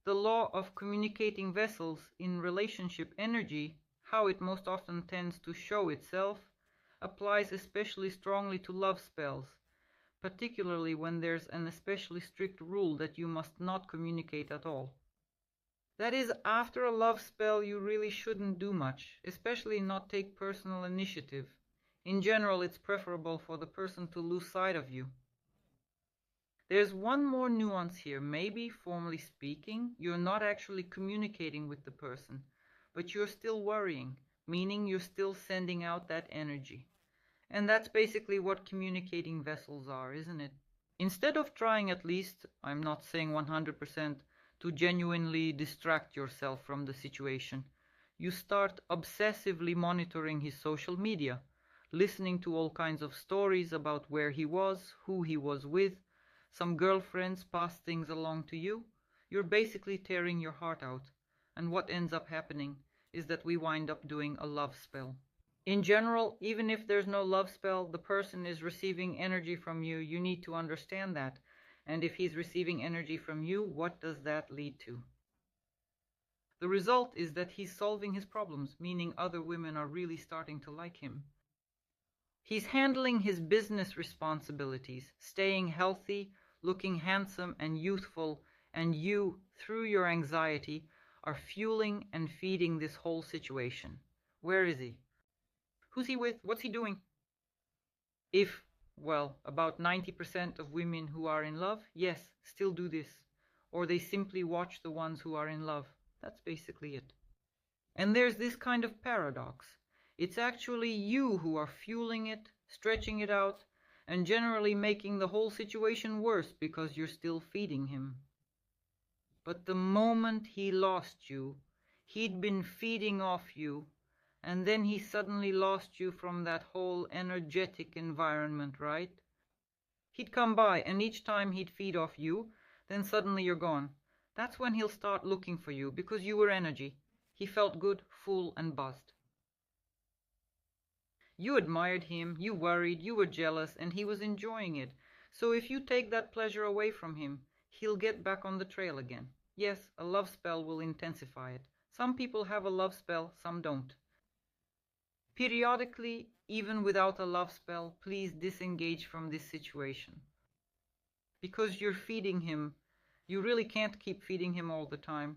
The law of communicating vessels in relationship energy, how it most often tends to show itself, applies especially strongly to love spells, particularly when there's an especially strict rule that you must not communicate at all. That is, after a love spell you really shouldn't do much, especially not take personal initiative. In general, it's preferable for the person to lose sight of you. There's one more nuance here. Maybe, formally speaking, you're not actually communicating with the person, but you're still worrying, meaning you're still sending out that energy. And that's basically what communicating vessels are, isn't it? Instead of trying at least, I'm not saying 100%, to genuinely distract yourself from the situation, you start obsessively monitoring his social media, listening to all kinds of stories about where he was, who he was with. Some girlfriends pass things along to you. You're basically tearing your heart out. And what ends up happening is that we wind up doing a love spell. In general, even if there's no love spell, the person is receiving energy from you. You need to understand that. And if he's receiving energy from you, what does that lead to? The result is that he's solving his problems, meaning other women are really starting to like him. He's handling his business responsibilities, staying healthy, looking handsome and youthful, and you, through your anxiety, are fueling and feeding this whole situation. Where is he? Who's he with? What's he doing? If, well, about 90% of women who are in love, yes, still do this. Or they simply watch the ones who are in love. That's basically it. And there's this kind of paradox. It's actually you who are fueling it, stretching it out, and generally making the whole situation worse because you're still feeding him. But the moment he lost you, he'd been feeding off you, and then he suddenly lost you from that whole energetic environment, right? He'd come by, and each time he'd feed off you, then suddenly you're gone. That's when he'll start looking for you, because you were energy. He felt good, full, and buzzed. You admired him, you worried, you were jealous, and he was enjoying it. So if you take that pleasure away from him, he'll get back on the trail again. Yes, a love spell will intensify it. Some people have a love spell, some don't. Periodically, even without a love spell, please disengage from this situation. Because you're feeding him, you really can't keep feeding him all the time.